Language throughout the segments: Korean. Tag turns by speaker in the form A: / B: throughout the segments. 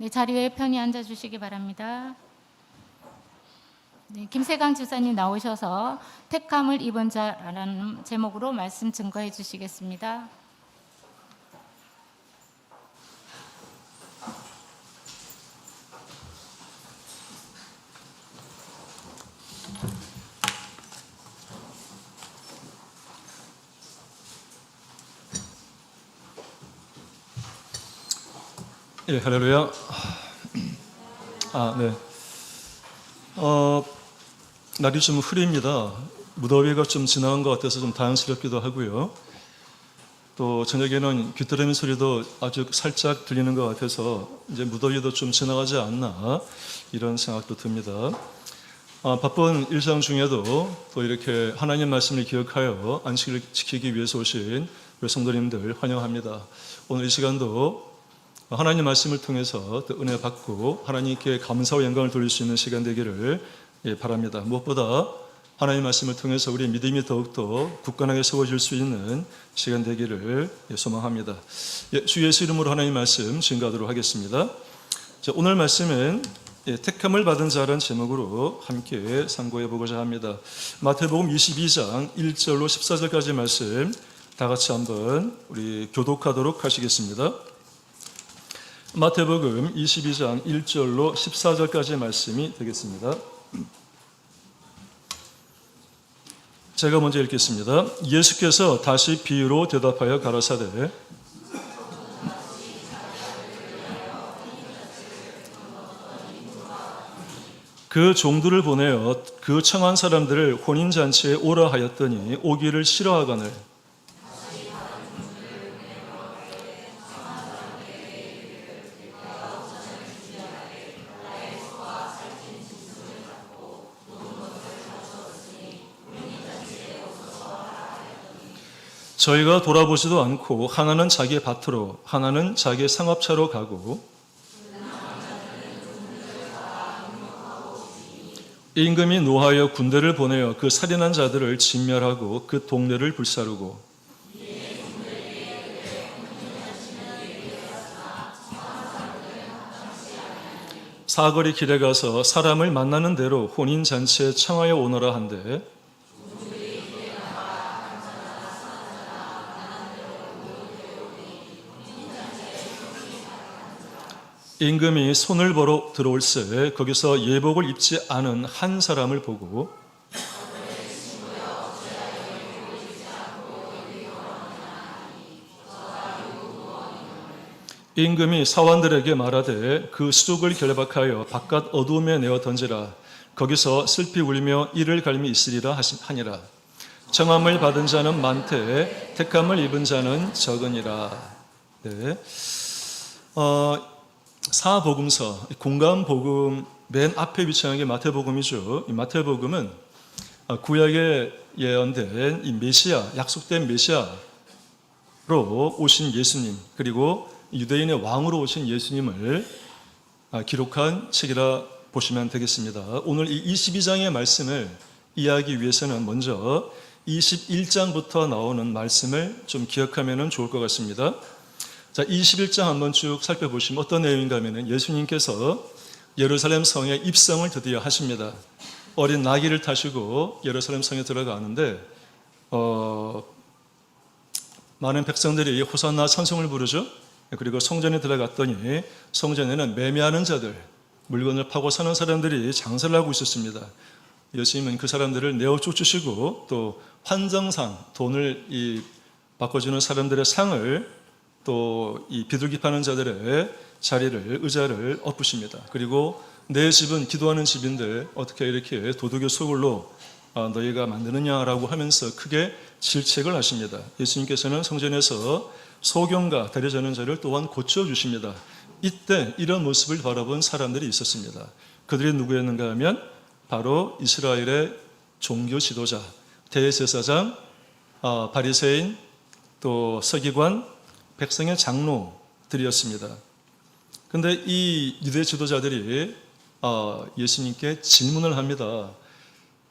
A: 네, 자리에 편히 앉아주시기 바랍니다. 네, 김세강 집사님 나오셔서 택함을 입은 자라는 제목으로 말씀 증거해 주시겠습니다.
B: 예, 할렐루야. 네. 날이 좀 흐립니다. 무더위가 좀 지나간 것 같아서 좀 다행스럽기도 하고요. 또 저녁에는 귀뚜라미 소리도 아주 살짝 들리는 것 같아서 이제 무더위도 좀 지나가지 않나 이런 생각도 듭니다. 바쁜 일상 중에도 또 이렇게 하나님 말씀을 기억하여 안식을 지키기 위해서 오신 우리 성도님들 환영합니다. 오늘 이 시간도 하나님 말씀을 통해서 또 은혜 받고 하나님께 감사와 영광을 돌릴 수 있는 시간 되기를 바랍니다. 무엇보다 하나님 말씀을 통해서 우리의 믿음이 더욱더 굳건하게 세워질 수 있는 시간 되기를 소망합니다. 주 예수 이름으로 하나님 말씀 증거하도록 하겠습니다. 오늘 말씀은 택함을 받은 자라는 제목으로 함께 상고해 보고자 합니다. 마태복음 22장 1절로 14절까지 말씀 다 같이 한번 우리 교독하도록 하시겠습니다. 마태복음 22장 1절로 14절까지의 말씀이 되겠습니다. 제가 먼저 읽겠습니다. 예수께서 다시 비유로 대답하여 가라사대 그 종들을 보내어 그 청한 사람들을 혼인잔치에 오라 하였더니 오기를 싫어하거늘 저희가 돌아보지도 않고 하나는 자기의 밭으로 하나는 자기의 상업차로 가고 임금이 노하여 군대를 보내어 그 살인한 자들을 진멸하고 그 동네를 불사르고 사거리 길에 가서 사람을 만나는 대로 혼인잔치에 청하여 오너라 한데 임금이 손을 벌어 들어올새 거기서 예복을 입지 않은 한 사람을 보고 임금이 사원들에게 말하되 그 수족을 결박하여 바깥 어두움에 내어 던지라. 거기서 슬피 울며 이를 갈미 있으리라 하니라. 청함을 받은 자는 많되 택함을 입은 자는 적으니라. 네. 사복음서, 공감복음 맨 앞에 위치한 게 마태복음이죠. 이 마태복음은 구약에 예언된 이 메시아, 약속된 메시아로 오신 예수님, 그리고 유대인의 왕으로 오신 예수님을 기록한 책이라 보시면 되겠습니다. 오늘 이 22장의 말씀을 이해하기 위해서는 먼저 21장부터 나오는 말씀을 좀 기억하면 좋을 것 같습니다. 자, 21장 한번 쭉 살펴보시면 어떤 내용인가 하면은 예수님께서 예루살렘 성에 입성을 드디어 하십니다. 어린 나귀를 타시고 예루살렘 성에 들어가는데 많은 백성들이 호산나 찬송을 부르죠. 그리고 성전에 들어갔더니 성전에는 매매하는 자들, 물건을 파고 사는 사람들이 장사를 하고 있었습니다. 예수님은 그 사람들을 내어 쫓으시고 또 환정상, 돈을 바꿔주는 사람들의 상을 또 이 비둘기 파는 자들의 자리를, 의자를 엎으십니다. 그리고 내 집은 기도하는 집인데 어떻게 이렇게 도둑의 소굴로 너희가 만드느냐라고 하면서 크게 질책을 하십니다. 예수님께서는 성전에서 소경과 다리 저는 자를 또한 고쳐주십니다. 이때 이런 모습을 바라본 사람들이 있었습니다. 그들이 누구였는가 하면 바로 이스라엘의 종교 지도자, 대제사장, 바리새인, 또 서기관, 백성의 장로들이었습니다. 그런데 이 유대 지도자들이 예수님께 질문을 합니다.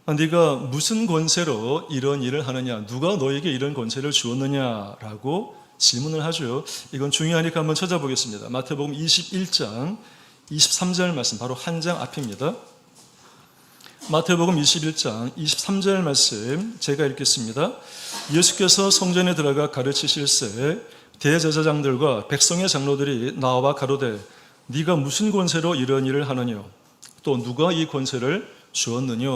B: 네가 무슨 권세로 이런 일을 하느냐? 누가 너에게 이런 권세를 주었느냐라고 질문을 하죠. 이건 중요하니까 한번 찾아보겠습니다. 마태복음 21장 23절 말씀, 바로 한 장 앞입니다. 마태복음 21장 23절 말씀 제가 읽겠습니다. 예수께서 성전에 들어가 가르치실새 대제사장들과 백성의 장로들이 나와 가로되 네가 무슨 권세로 이런 일을 하느냐, 또 누가 이 권세를 주었느냐,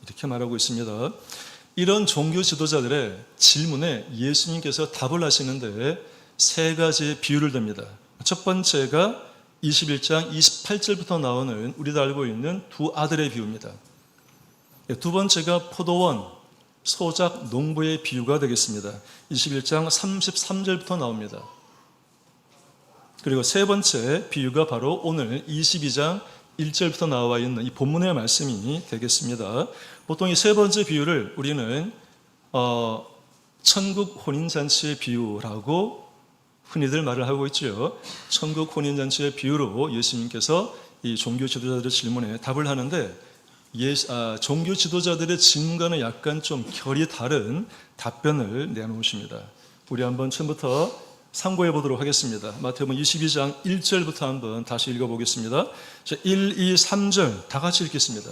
B: 이렇게 말하고 있습니다. 이런 종교 지도자들의 질문에 예수님께서 답을 하시는데 세 가지 비유를 듭니다. 첫 번째가 21장 28절부터 나오는 우리도 알고 있는 두 아들의 비유입니다. 두 번째가 포도원, 소작, 농부의 비유가 되겠습니다. 21장 33절부터 나옵니다. 그리고 세 번째 비유가 바로 오늘 22장 1절부터 나와 있는 이 본문의 말씀이 되겠습니다. 보통 이 세 번째 비유를 우리는 천국 혼인잔치의 비유라고 흔히들 말을 하고 있죠. 천국 혼인잔치의 비유로 예수님께서 이 종교 지도자들의 질문에 답을 하는데 종교 지도자들의 질문과는 약간 좀 결이 다른 답변을 내놓으십니다. 우리 한번 처음부터 참고해 보도록 하겠습니다. 마태복음 22장 1절부터 한번 다시 읽어보겠습니다. 1, 2, 3절 다 같이 읽겠습니다.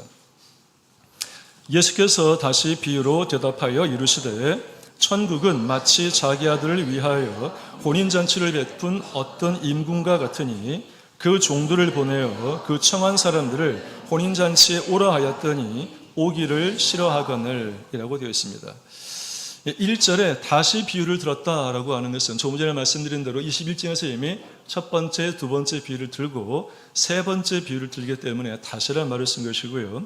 B: 예수께서 다시 비유로 대답하여 이르시되 천국은 마치 자기 아들을 위하여 혼인잔치를 베푼 어떤 임금과 같으니 그 종들을 보내어 그 청한 사람들을 혼인잔치에 오라 하였더니 오기를 싫어하거늘 이라고 되어 있습니다. 1절에 다시 비유를 들었다라고 하는 것은 조금 전에 말씀드린 대로 21장에서 이미 첫 번째, 두 번째 비유를 들고 세 번째 비유를 들기 때문에 다시란 말을 쓴 것이고요.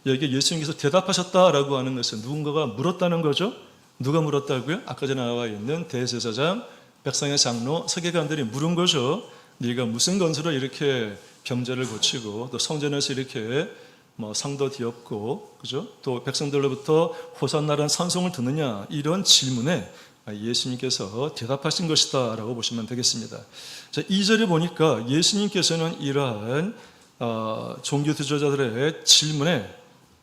B: 여기에 예수님께서 대답하셨다라고 하는 것은 누군가가 물었다는 거죠. 누가 물었다고요? 아까 전에 나와 있는 대제사장, 백성의 장로, 서기관들이 물은 거죠. 네가 무슨 건설로 이렇게 병자를 고치고 또 성전에서 이렇게 상도 뒤엎고, 그죠? 또 백성들로부터 호산나라는 찬송을 듣느냐, 이런 질문에 예수님께서 대답하신 것이다라고 보시면 되겠습니다. 자, 2절에 보니까 예수님께서는 이러한 종교 지도자들의 질문에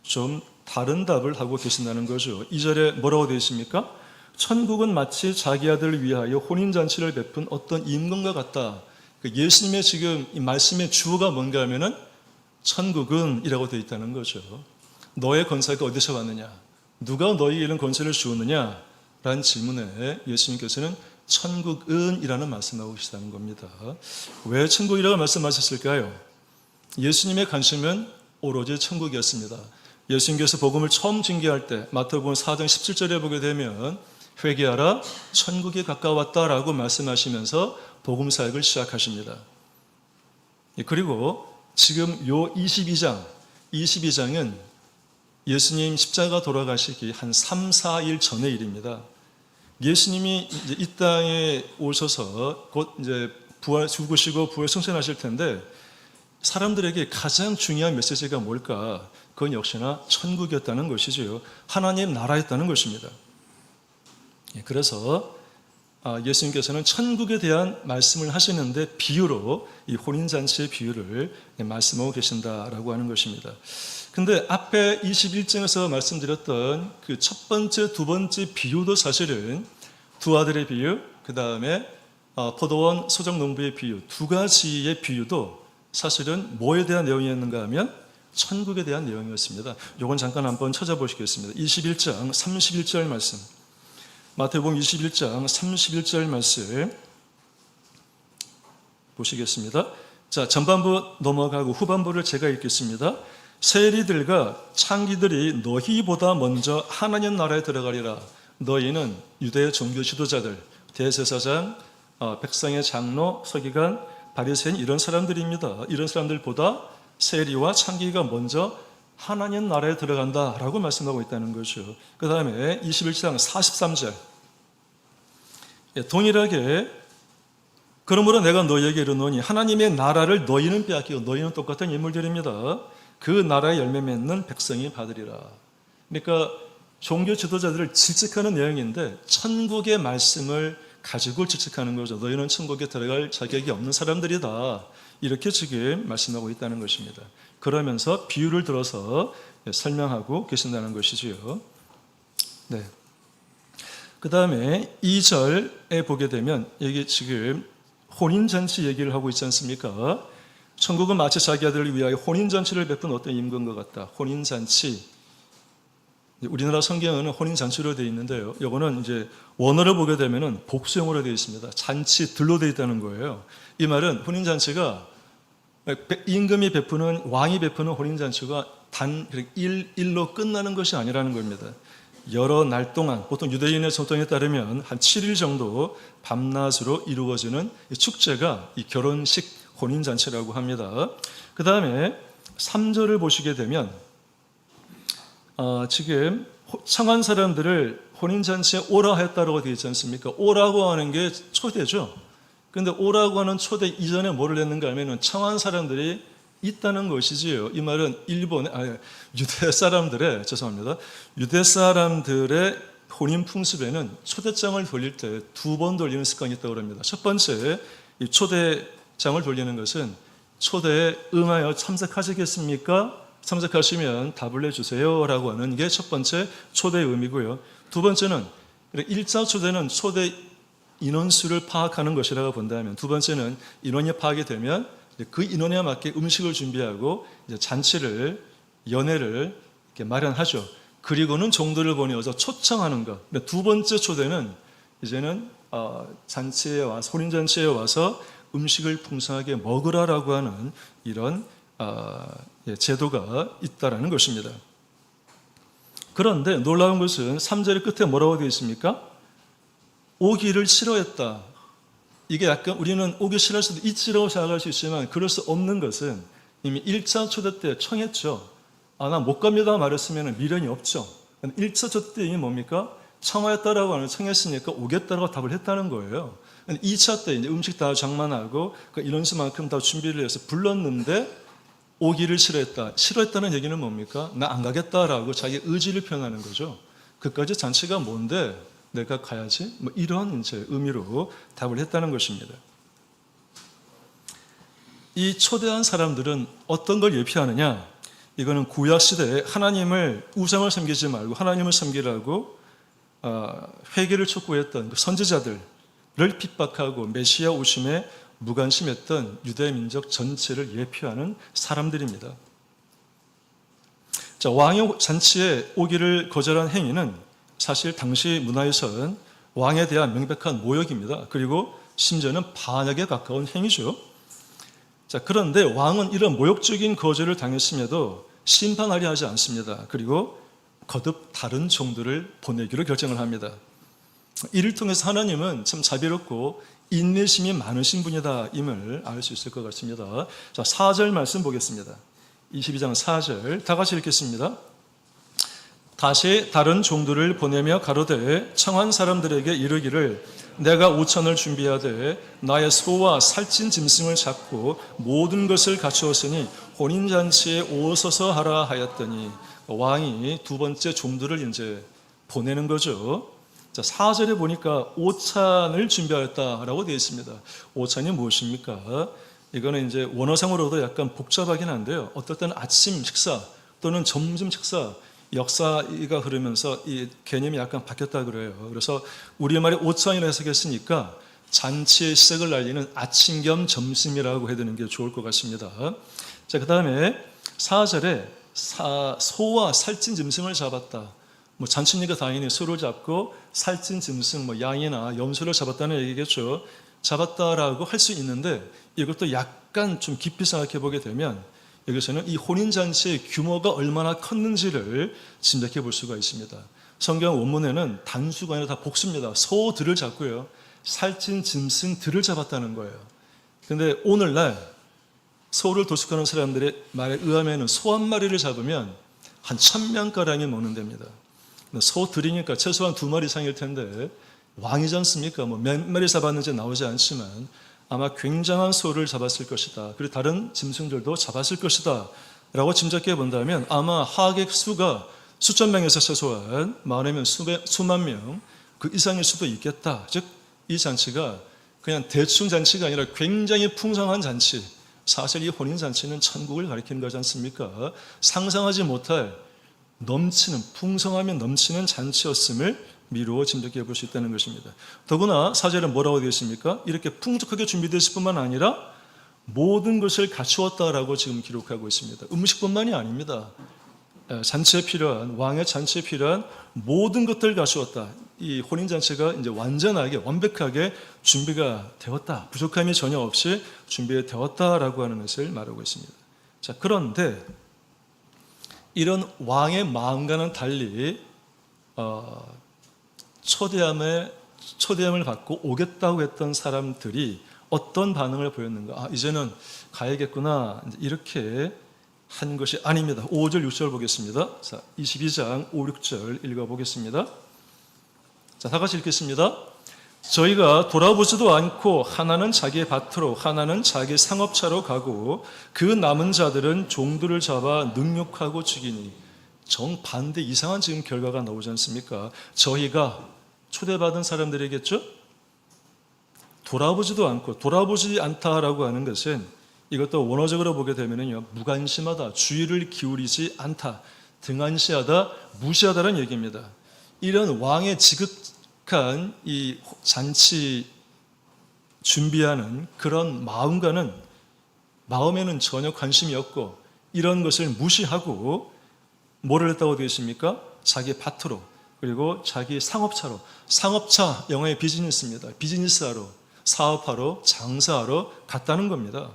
B: 좀 다른 답을 하고 계신다는 거죠. 2절에 뭐라고 되어 있습니까? 천국은 마치 자기 아들을 위하여 혼인잔치를 베푼 어떤 임금과 같다. 예수님의 지금 이 말씀의 주어가 뭔가 하면은 천국은 이라고 되어 있다는 거죠. 너의 권세가 어디서 왔느냐? 누가 너에게 이런 권세를 주었느냐? 라는 질문에 예수님께서는 천국은 이라는 말씀을 하고 계시다는 겁니다. 왜 천국이라고 말씀하셨을까요? 예수님의 관심은 오로지 천국이었습니다. 예수님께서 복음을 처음 증거할 때 마태복음 4장 17절에 보게 되면 회개하라 천국이 가까웠다라고 말씀하시면서 복음 사역을 시작하십니다. 그리고 지금 요 22장은 예수님 십자가 돌아가시기 한 3, 4일 전의 일입니다. 예수님이 이제 이 땅에 오셔서 곧 이제 죽으시고 부활 승천하실 텐데 사람들에게 가장 중요한 메시지가 뭘까? 그건 역시나 천국이었다는 것이지요. 하나님 나라였다는 것입니다. 그래서 예수님께서는 천국에 대한 말씀을 하시는데 비유로 이 혼인잔치의 비유를 말씀하고 계신다라고 하는 것입니다. 근데 앞에 21장에서 말씀드렸던 그 첫 번째, 두 번째 비유도 사실은 두 아들의 비유, 그 다음에 포도원 소작 농부의 비유, 두 가지의 비유도 사실은 뭐에 대한 내용이었는가 하면 천국에 대한 내용이었습니다. 이건 잠깐 한번 찾아보시겠습니다. 21장 31절 말씀, 마태복음 21장 31절 말씀 보시겠습니다. 자, 전반부 넘어가고 후반부를 제가 읽겠습니다. 세리들과 창기들이 너희보다 먼저 하나님 나라에 들어가리라. 너희는 유대 종교 지도자들, 대제사장, 백성의 장로, 서기관, 바리새인 이런 사람들입니다. 이런 사람들보다 세리와 창기가 먼저 하나님 나라에 들어간다라고 말씀하고 있다는 거죠. 그 다음에 21장 43절 동일하게 그러므로 내가 너희에게 이르노니 하나님의 나라를 너희는 빼앗기고 너희는 똑같은 인물들입니다. 그 나라의 열매 맺는 백성이 받으리라. 그러니까 종교 지도자들을 질책하는 내용인데 천국의 말씀을 가지고 질책하는 거죠. 너희는 천국에 들어갈 자격이 없는 사람들이다. 이렇게 지금 말씀하고 있다는 것입니다. 그러면서 비유를 들어서 설명하고 계신다는 것이지요. 네. 그 다음에 2절에 보게 되면 여기 지금 혼인잔치 얘기를 하고 있지 않습니까? 천국은 마치 자기 아들을 위하여 혼인잔치를 베푼 어떤 임금과 같다. 혼인잔치. 우리나라 성경에는 혼인잔치로 되어 있는데요. 이거는 이제 원어를 보게 되면은 복수형으로 되어 있습니다. 잔치들로 되어 있다는 거예요. 이 말은 혼인잔치가 임금이 베푸는, 왕이 베푸는 혼인잔치가 단 일로 끝나는 것이 아니라는 겁니다. 여러 날 동안, 보통 유대인의 전통에 따르면 한 7일 정도 밤낮으로 이루어지는 이 축제가 이 결혼식 혼인잔치라고 합니다. 그 다음에 3절을 보시게 되면 지금 청한 사람들을 혼인잔치에 오라 했다고 되어 있지 않습니까? 오라고 하는 게 초대죠. 그런데 오라고 하는 초대 이전에 뭐를 했는가 하면 청한 사람들이 있다는 것이지요. 이 말은 유대 사람들의, 죄송합니다. 유대 사람들의 혼인 풍습에는 초대장을 돌릴 때 2번 돌리는 습관이 있다고 합니다. 첫 번째, 이 초대장을 돌리는 것은 초대에 응하여 참석하시겠습니까? 참석하시면 답을 내주세요 라고 하는 게 첫 번째 초대의 의미고요. 두 번째는 1차 초대는 초대 인원수를 파악하는 것이라고 본다면, 두 번째는 인원이 파악이 되면 그 인원에 맞게 음식을 준비하고 이제 잔치를, 연회를 이렇게 마련하죠. 그리고는 종들을 보내어서 초청하는 것. 두 번째 초대는 이제는 잔치에 와서, 혼인잔치에 와서 음식을 풍성하게 먹으라라고 하는 이런 제도가 있다라는 것입니다. 그런데 놀라운 것은 3절의 끝에 뭐라고 되어 있습니까? 오기를 싫어했다. 이게 약간 우리는 오기 싫어할 수도 있지라고 생각할 수 있지만 그럴 수 없는 것은 이미 1차 초대 때 청했죠. 나 못 갑니다 말했으면 미련이 없죠. 1차 초대 때 이미 뭡니까? 청하였다라고 하는, 청했으니까 오겠다라고 답을 했다는 거예요. 2차 때 이제 음식 다 장만하고 인원수만큼 다 준비를 해서 불렀는데 오기를 싫어했다. 싫어했다는 얘기는 뭡니까? 나 안 가겠다라고 자기 의지를 표현하는 거죠. 그까지 잔치가 뭔데 내가 가야지? 뭐 이런 이제 의미로 답을 했다는 것입니다. 이 초대한 사람들은 어떤 걸 예표하느냐? 이거는 구약 시대에 하나님을, 우상을 섬기지 말고 하나님을 섬기라고 회개를 촉구했던 선지자들을 핍박하고 메시아 오심에 무관심했던 유대 민족 전체를 예표하는 사람들입니다. 자, 왕의 잔치에 오기를 거절한 행위는 사실 당시 문화에서는 왕에 대한 명백한 모욕입니다. 그리고 심지어는 반역에 가까운 행위죠. 자, 그런데 왕은 이런 모욕적인 거절을 당했음에도 심판하려 하지 않습니다. 그리고 거듭 다른 종들을 보내기로 결정을 합니다. 이를 통해서 하나님은 참 자비롭고 인내심이 많으신 분이다 임을 알 수 있을 것 같습니다. 자, 4절 말씀 보겠습니다. 22장 4절 다 같이 읽겠습니다. 다시 다른 종들을 보내며 가로되 청한 사람들에게 이르기를 내가 5천을 준비하되 나의 소와 살찐 짐승을 잡고 모든 것을 갖추었으니 혼인잔치에 오소서 하라 하였더니, 왕이 두 번째 종들을 이제 보내는 거죠. 자, 4절에 보니까 오찬을 준비하였다라고 되어 있습니다. 오찬이 무엇입니까? 이거는 이제 원어상으로도 약간 복잡하긴 한데요. 어떨 때는 아침 식사 또는 점심 식사, 역사가 흐르면서 이 개념이 약간 바뀌었다 그래요. 그래서 우리말에 오찬이라 해석했으니까 잔치의 시작을 알리는 아침 겸 점심이라고 해야 되는 게 좋을 것 같습니다. 자, 그 다음에 4절에 소와 살찐 짐승을 잡았다. 뭐 잔치니까 당연히 소를 잡고 살찐 짐승, 뭐 양이나 염소를 잡았다는 얘기겠죠. 잡았다라고 할 수 있는데 이것도 약간 좀 깊이 생각해 보게 되면 여기서는 이 혼인잔치의 규모가 얼마나 컸는지를 짐작해 볼 수가 있습니다. 성경 원문에는 단수가 아니라 다 복수입니다. 소들을 잡고요, 살찐 짐승들을 잡았다는 거예요. 그런데 오늘날 소를 도축하는 사람들의 말에 의하면 소 한 마리를 잡으면 한 1,000명가량이 먹는답니다. 소들이니까 최소한 2마리 이상일 텐데 왕이지 않습니까? 뭐 몇 마리 잡았는지 나오지 않지만 아마 굉장한 소를 잡았을 것이다. 그리고 다른 짐승들도 잡았을 것이다 라고 짐작해 본다면 아마 하객 수가 수천 명에서 최소한 많으면 수만 명 그 이상일 수도 있겠다. 즉 이 잔치가 그냥 대충 잔치가 아니라 굉장히 풍성한 잔치, 사실 이 혼인잔치는 천국을 가리키는 거지 않습니까? 상상하지 못할 넘치는, 풍성하면 넘치는 잔치였음을 미루어 짐작해 볼 수 있다는 것입니다. 더구나 4절에 뭐라고 되어 있습니까? 이렇게 풍족하게 준비되었을 뿐만 아니라 모든 것을 갖추었다라고 지금 기록하고 있습니다. 음식뿐만이 아닙니다. 잔치에 필요한, 왕의 잔치에 필요한 모든 것들을 갖추었다. 이 혼인잔치가 이제 완전하게, 완벽하게 준비가 되었다. 부족함이 전혀 없이 준비가 되었다라고 하는 것을 말하고 있습니다. 자, 그런데 이런 왕의 마음과는 달리 초대함을 받고 오겠다고 했던 사람들이 어떤 반응을 보였는가? 이제는 가야겠구나. 이렇게 한 것이 아닙니다. 5절, 6절 보겠습니다. 자, 22장 5, 6절 읽어보겠습니다. 자, 다 같이 읽겠습니다. 저희가 돌아보지도 않고 하나는 자기의 밭으로 하나는 자기 상업차로 가고 그 남은 자들은 종들을 잡아 능욕하고 죽이니, 정반대 이상한 지금 결과가 나오지 않습니까? 저희가 초대받은 사람들이겠죠? 돌아보지도 않고, 돌아보지 않다라고 하는 것은 이것도 원어적으로 보게 되면요, 무관심하다, 주의를 기울이지 않다, 등한시하다, 무시하다라는 얘기입니다. 이런 왕의 지극한 이 잔치 준비하는 그런 마음에는 전혀 관심이 없고, 이런 것을 무시하고 뭐를 했다고 되어 있습니까? 자기 밭으로, 그리고 자기 상업차로, 상업차 영어의 비즈니스입니다. 비즈니스하러, 사업하러, 장사하러 갔다는 겁니다.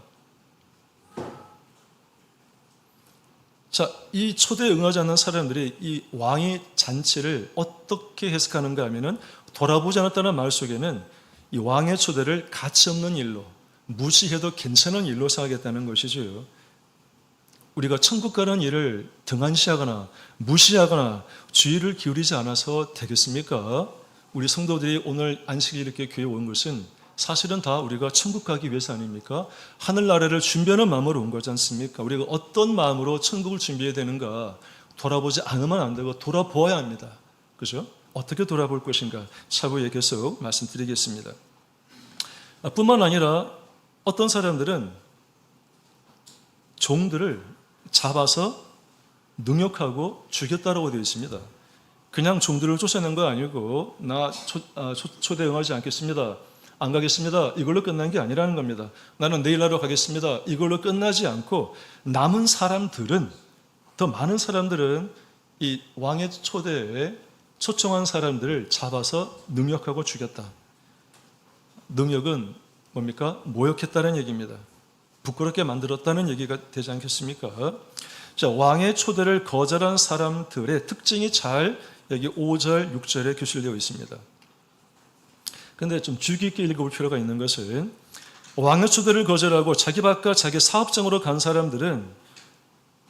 B: 자, 이 초대에 응하지 않는 사람들이 이 왕의 잔치를 어떻게 해석하는가 하면은, 돌아보지 않았다는 말 속에는 이 왕의 초대를 가치 없는 일로, 무시해도 괜찮은 일로 생각했다는 것이죠. 우리가 천국 가는 일을 등한시하거나 무시하거나 주의를 기울이지 않아서 되겠습니까? 우리 성도들이 오늘 안식일 이렇게 교회에 온 것은 사실은 다 우리가 천국 가기 위해서 아닙니까? 하늘나라를 준비하는 마음으로 온 거지 않습니까? 우리가 어떤 마음으로 천국을 준비해야 되는가? 돌아보지 않으면 안 되고 돌아보아야 합니다. 그죠? 어떻게 돌아볼 것인가? 차후에 계속 말씀드리겠습니다. 뿐만 아니라 어떤 사람들은 종들을 잡아서 능욕하고 죽였다라고 되어 있습니다. 그냥 종들을 쫓아낸 거 아니고, 나 초대 응하지 않겠습니다, 안 가겠습니다, 이걸로 끝난 게 아니라는 겁니다. 나는 내일 하러 가겠습니다, 이걸로 끝나지 않고 남은 사람들은, 더 많은 사람들은 이 왕의 초대에 초청한 사람들을 잡아서 능욕하고 죽였다. 능욕은 뭡니까? 모욕했다는 얘기입니다. 부끄럽게 만들었다는 얘기가 되지 않겠습니까? 자, 왕의 초대를 거절한 사람들의 특징이 잘 여기 5절, 6절에 교실되어 있습니다. 그런데 좀 주의 깊게 읽어볼 필요가 있는 것은, 왕의 초대를 거절하고 자기 밭과 자기 사업장으로 간 사람들은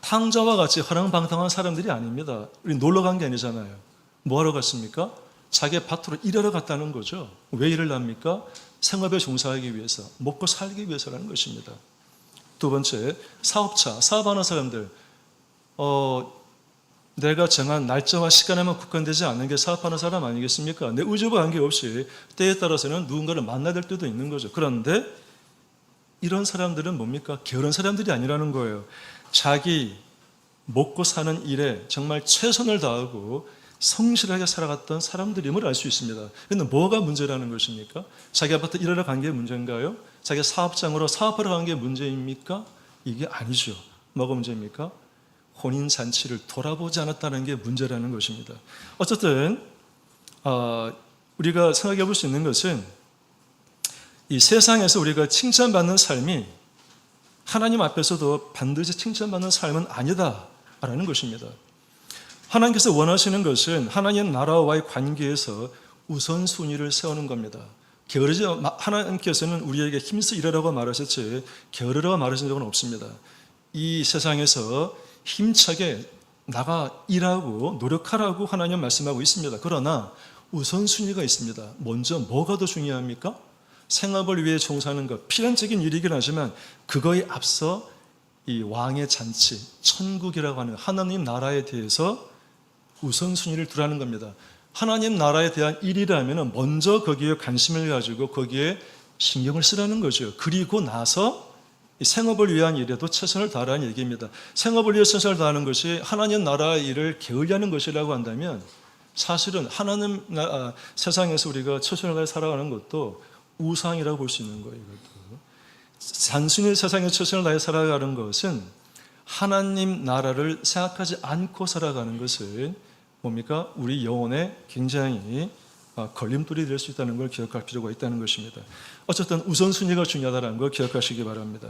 B: 탕자와 같이 허랑방탕한 사람들이 아닙니다. 우리 놀러 간 게 아니잖아요. 뭐 하러 갔습니까? 자기 밭으로 일하러 갔다는 거죠. 왜 일을 합니까? 생업에 종사하기 위해서, 먹고 살기 위해서라는 것입니다. 두 번째, 사업차, 사업하는 사람들, 내가 정한 날짜와 시간에만 국한되지 않는 게 사업하는 사람 아니겠습니까? 내 의지와 관계없이 때에 따라서는 누군가를 만나야 될 때도 있는 거죠. 그런데 이런 사람들은 뭡니까? 게으른 사람들이 아니라는 거예요. 자기 먹고 사는 일에 정말 최선을 다하고 성실하게 살아갔던 사람들임을 알 수 있습니다. 그런데 뭐가 문제라는 것입니까? 자기 아파트 일하러 간 게 문제인가요? 자기 사업장으로 사업하러 간 게 문제입니까? 이게 아니죠. 뭐가 문제입니까? 혼인잔치를 돌아보지 않았다는 게 문제라는 것입니다. 어쨌든 우리가 생각해 볼 수 있는 것은, 이 세상에서 우리가 칭찬받는 삶이 하나님 앞에서도 반드시 칭찬받는 삶은 아니다라는 것입니다. 하나님께서 원하시는 것은 하나님 나라와의 관계에서 우선순위를 세우는 겁니다. 하나님께서는 우리에게 힘써 일하라고 말하셨지 게으르라고 말하신 적은 없습니다. 이 세상에서 힘차게 나가 일하고 노력하라고 하나님 말씀하고 있습니다. 그러나 우선순위가 있습니다. 먼저 뭐가 더 중요합니까? 생업을 위해 종사하는 것, 필연적인 일이긴 하지만 그거에 앞서 이 왕의 잔치, 천국이라고 하는 하나님 나라에 대해서 우선순위를 두라는 겁니다. 하나님 나라에 대한 일이라면 먼저 거기에 관심을 가지고 거기에 신경을 쓰라는 거죠. 그리고 나서 생업을 위한 일에도 최선을 다하라는 얘기입니다. 생업을 위해 최선을 다하는 것이 하나님 나라의 일을 게을리하는 것이라고 한다면, 사실은 하나님 세상에서 우리가 최선을 다해 살아가는 것도 우상이라고 볼 수 있는 거예요. 이것도. 단순히 세상에 최선을 다해 살아가는 것은 하나님 나라를 생각하지 않고 살아가는 것은 뭡니까? 우리 영혼에 굉장히 걸림돌이 될 수 있다는 걸 기억할 필요가 있다는 것입니다. 어쨌든 우선순위가 중요하다는 걸 기억하시기 바랍니다.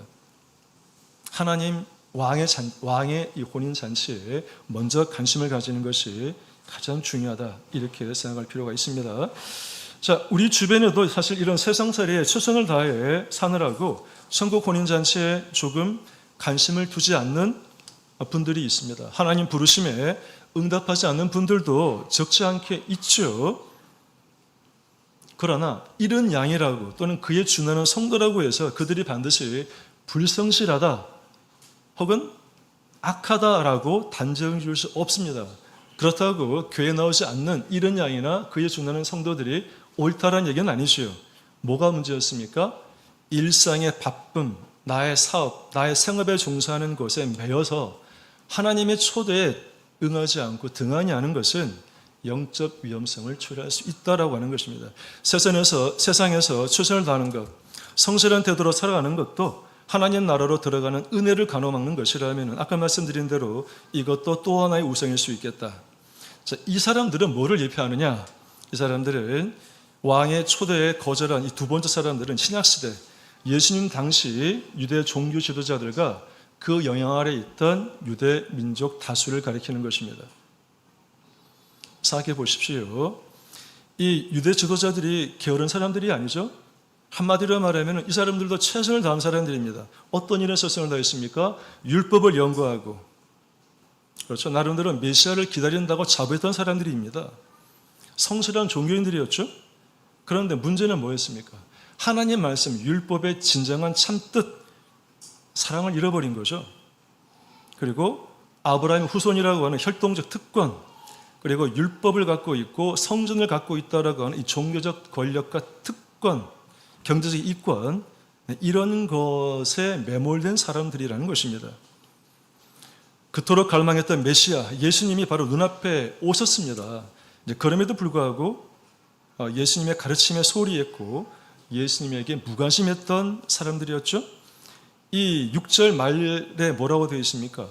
B: 하나님 왕의 이 혼인잔치에 먼저 관심을 가지는 것이 가장 중요하다, 이렇게 생각할 필요가 있습니다. 자, 우리 주변에도 사실 이런 세상살이에 최선을 다해 사느라고 천국 혼인잔치에 조금 관심을 두지 않는 분들이 있습니다. 하나님 부르심에 응답하지 않는 분들도 적지 않게 있죠. 그러나 이런 양이라고 또는 그에 준하는 성도라고 해서 그들이 반드시 불성실하다 혹은 악하다라고 단정 지을 수 없습니다. 그렇다고 교회에 나오지 않는 이런 양이나 그에 준하는 성도들이 옳다라는 얘기는 아니지요. 뭐가 문제였습니까? 일상의 바쁨, 나의 사업, 나의 생업에 종사하는 것에 매여서 하나님의 초대에 응하지 않고 등한히 하는 것은 영적 위험성을 초래할 수 있다라고 하는 것입니다. 세상에서 최선을 다하는 것, 성실한 태도로 살아가는 것도 하나님 나라로 들어가는 은혜를 가로막는 것이라면 아까 말씀드린 대로 이것도 또 하나의 우상일 수 있겠다. 자, 이 사람들은 뭐를 예표하느냐? 이 사람들은 왕의 초대에 거절한 이 두 번째 사람들은 신약시대 예수님 당시 유대 종교 지도자들과 그 영향 아래 있던 유대 민족 다수를 가리키는 것입니다. 생각해 보십시오. 이 유대 지도자들이 게으른 사람들이 아니죠. 한마디로 말하면 이 사람들도 최선을 다한 사람들입니다. 어떤 일에 최선을 다했습니까? 율법을 연구하고, 그렇죠, 나름대로 메시아를 기다린다고 자부했던 사람들입니다. 성실한 종교인들이었죠. 그런데 문제는 뭐였습니까? 하나님 말씀, 율법의 진정한 참뜻, 사랑을 잃어버린 거죠. 그리고 아브라함의 후손이라고 하는 혈통적 특권, 그리고 율법을 갖고 있고 성전을 갖고 있다라고 하는 이 종교적 권력과 특권, 경제적 이권, 이런 것에 매몰된 사람들이라는 것입니다. 그토록 갈망했던 메시아, 예수님이 바로 눈앞에 오셨습니다. 그럼에도 불구하고 예수님의 가르침에 소홀히 했고 예수님에게 무관심했던 사람들이었죠. 이 6절 말에 뭐라고 되어 있습니까?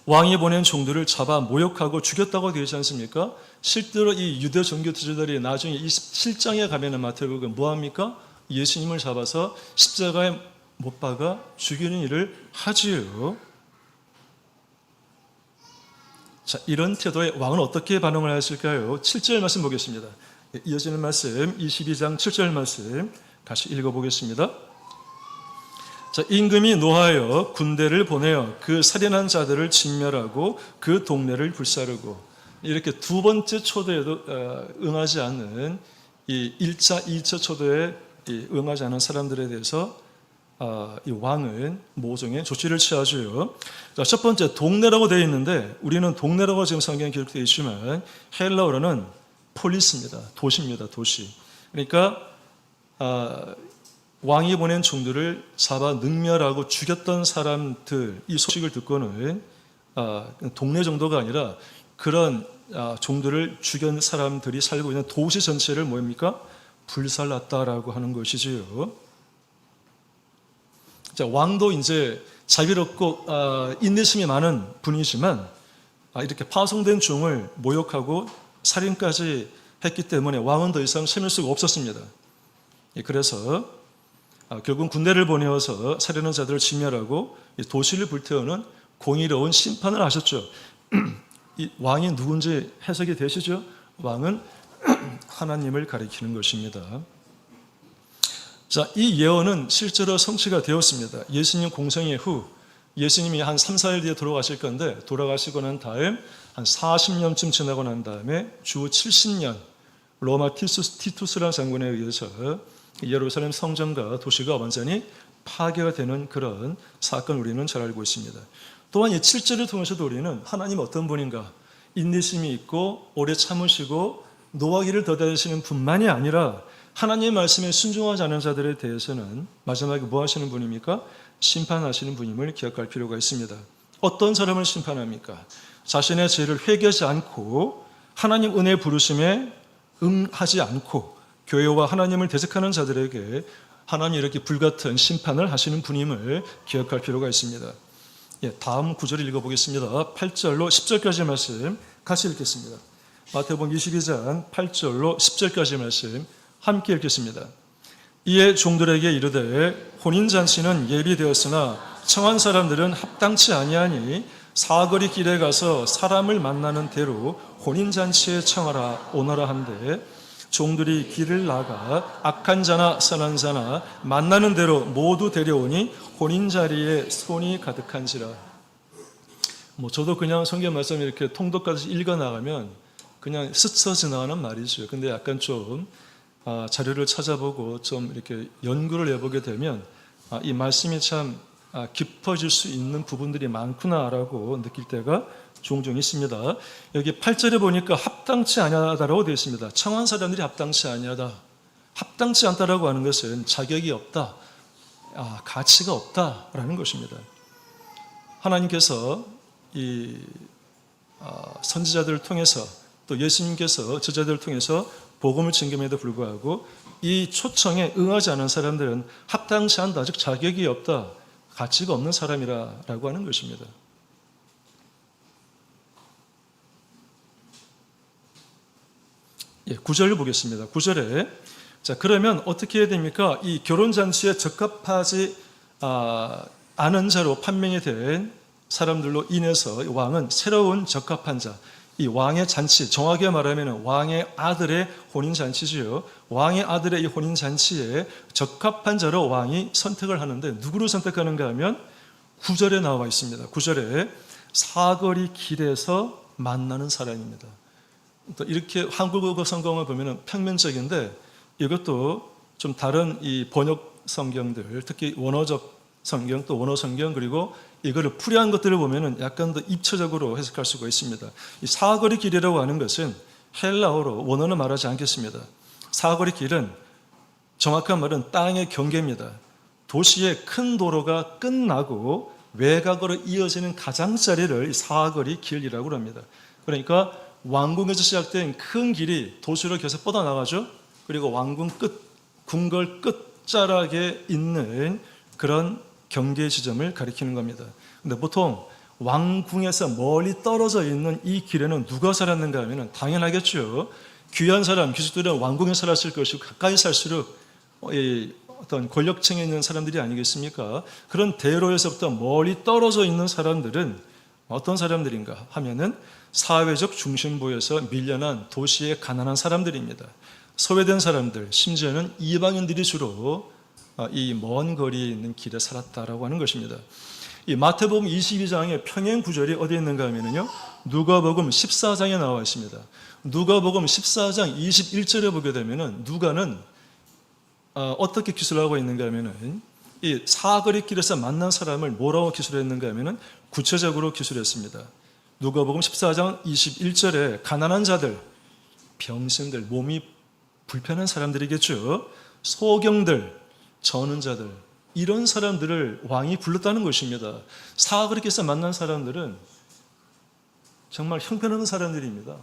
B: 왕이 보낸 종들을 잡아 모욕하고 죽였다고 되어 있지 않습니까? 실제로 이 유대 종교 지도자들이 나중에 27장에 가면은 마태복음 뭐합니까? 예수님을 잡아서 십자가에 못 박아 죽이는 일을 하지요. 자, 이런 태도에 왕은 어떻게 반응을 했을까요? 7절 말씀 보겠습니다. 이어지는 말씀 22장 7절 말씀 다시 읽어보겠습니다. 자, 임금이 노하여 군대를 보내어 그 살인한 자들을 진멸하고 그 동네를 불사르고, 이렇게 두 번째 초대에도 응하지 않는 이 1차, 2차 초대에 응하지 않은 사람들에 대해서 이 왕은 모종의 조치를 취하죠. 자, 첫 번째 동네라고 되어 있는데 우리는 동네라고 지금 성경에 기록되어 있지만 헬라어로는 폴리스입니다. 도시입니다. 도시. 그러니까 왕이 보낸 종들을 잡아 능멸하고 죽였던 사람들, 이 소식을 듣고는 동네 정도가 아니라 그런 종들을 죽인 사람들이 살고 있는 도시 전체를 뭐입니까? 불살랐다라고 하는 것이지요. 자, 왕도 이제 자비롭고 인내심이 많은 분이지만 이렇게 파송된 종을 모욕하고 살인까지 했기 때문에 왕은 더 이상 참을 수가 없었습니다. 그래서 결국 군대를 보내어서 살인한 자들을 진멸하고 도시를 불태우는 공의로운 심판을 하셨죠. 이 왕이 누군지 해석이 되시죠? 왕은 하나님을 가리키는 것입니다. 자, 이 예언은 실제로 성취가 되었습니다. 예수님 공생애 후 예수님이 한 3, 4일 뒤에 돌아가실 건데 돌아가시고 난 다음 한 40년쯤 지나고 난 다음에 주 70년 로마 티투스라는 장군에 의해서 예루살렘 성전과 도시가 완전히 파괴가 되는 그런 사건 우리는 잘 알고 있습니다. 또한 이 7절을 통해서도 우리는 하나님 어떤 분인가, 인내심이 있고 오래 참으시고 노하기를 더디하시는 분만이 아니라 하나님의 말씀에 순종하지 않은 자들에 대해서는 마지막에 뭐 하시는 분입니까? 심판하시는 분임을 기억할 필요가 있습니다. 어떤 사람을 심판합니까? 자신의 죄를 회개하지 않고 하나님 은혜 부르심에 응하지 않고 교회와 하나님을 대적하는 자들에게 하나님이 이렇게 불같은 심판을 하시는 분임을 기억할 필요가 있습니다. 다음 구절을 읽어보겠습니다. 8절로 10절까지 말씀 같이 읽겠습니다. 마태복음 22장 8절로 10절까지 말씀 함께 읽겠습니다. 이에 종들에게 이르되 혼인잔치는 예비되었으나 청한 사람들은 합당치 아니하니 사거리 길에 가서 사람을 만나는 대로 혼인잔치에 청하라 오너라 한데 종들이 길을 나가 악한 자나 선한 자나 만나는 대로 모두 데려오니 혼인자리에 손이 가득한지라. 저도 그냥 성경 말씀 이렇게 통독까지 읽어나가면 그냥 스쳐 지나가는 말이죠. 근데 약간 좀 자료를 찾아보고 좀 이렇게 연구를 해보게 되면 이 말씀이 참 깊어질 수 있는 부분들이 많구나라고 느낄 때가 종종 있습니다. 여기 8절에 보니까 합당치 아니하다라고 되어 있습니다. 청한 사람들이 합당치 아니하다. 합당치 않다라고 하는 것은 자격이 없다, 가치가 없다라는 것입니다. 하나님께서 이 선지자들을 통해서 또 예수님께서 저자들을 통해서 복음을 증거함에도 불구하고 이 초청에 응하지 않은 사람들은 합당치 않다, 즉 자격이 없다, 가치가 없는 사람이라고 하는 것입니다. 예, 9절을 보겠습니다. 9절에 자 그러면 어떻게 해야 됩니까? 이 결혼잔치에 적합하지 않은 자로 판명이 된 사람들로 인해서 왕은 새로운 적합한 자, 이 왕의 잔치, 정확하게 말하면 왕의 아들의 혼인잔치지요. 왕의 아들의 이 혼인잔치에 적합한 자로 왕이 선택을 하는데 누구를 선택하는가 하면 9절에 나와 있습니다. 9절에 사거리 길에서 만나는 사람입니다. 또 이렇게 한국어 성경을 보면 평면적인데 이것도 좀 다른 이 번역 성경들, 특히 원어적 성경 또 원어 성경 그리고 이거를 풀이한 것들을 보면은 약간 더 입체적으로 해석할 수가 있습니다. 이 사거리 길이라고 하는 것은 헬라어로 원어는 말하지 않겠습니다. 사거리 길은 정확한 말은 땅의 경계입니다. 도시의 큰 도로가 끝나고 외곽으로 이어지는 가장자리를 사거리 길이라고 합니다. 그러니까 왕궁에서 시작된 큰 길이 도시로 계속 뻗어나가죠. 그리고 왕궁 끝, 궁궐 끝자락에 있는 그런 경계 지점을 가리키는 겁니다. 근데 보통 왕궁에서 멀리 떨어져 있는 이 길에는 누가 살았는가 하면 당연하겠죠. 귀한 사람, 귀족들은 왕궁에 살았을 것이고 가까이 살수록 어떤 권력층에 있는 사람들이 아니겠습니까? 그런 대로에서부터 멀리 떨어져 있는 사람들은 어떤 사람들인가 하면은 사회적 중심부에서 밀려난 도시의 가난한 사람들입니다. 소외된 사람들, 심지어는 이방인들이 주로 이 먼 거리에 있는 길에 살았다라고 하는 것입니다. 이 마태복음 22장의 평행 구절이 어디에 있는가 하면요, 누가복음 14장에 나와 있습니다. 누가복음 14장 21절에 보게 되면은 누가는 어떻게 기술하고 있는가 하면은 이 사거리 길에서 만난 사람을 뭐라고 기술했는가 하면은 구체적으로 기술했습니다. 누가복음 14장 21절에 가난한 자들, 병신들, 몸이 불편한 사람들이겠죠. 소경들, 저는 자들, 이런 사람들을 왕이 불렀다는 것입니다. 사거리에서 만난 사람들은 정말 형편없는 사람들입니다.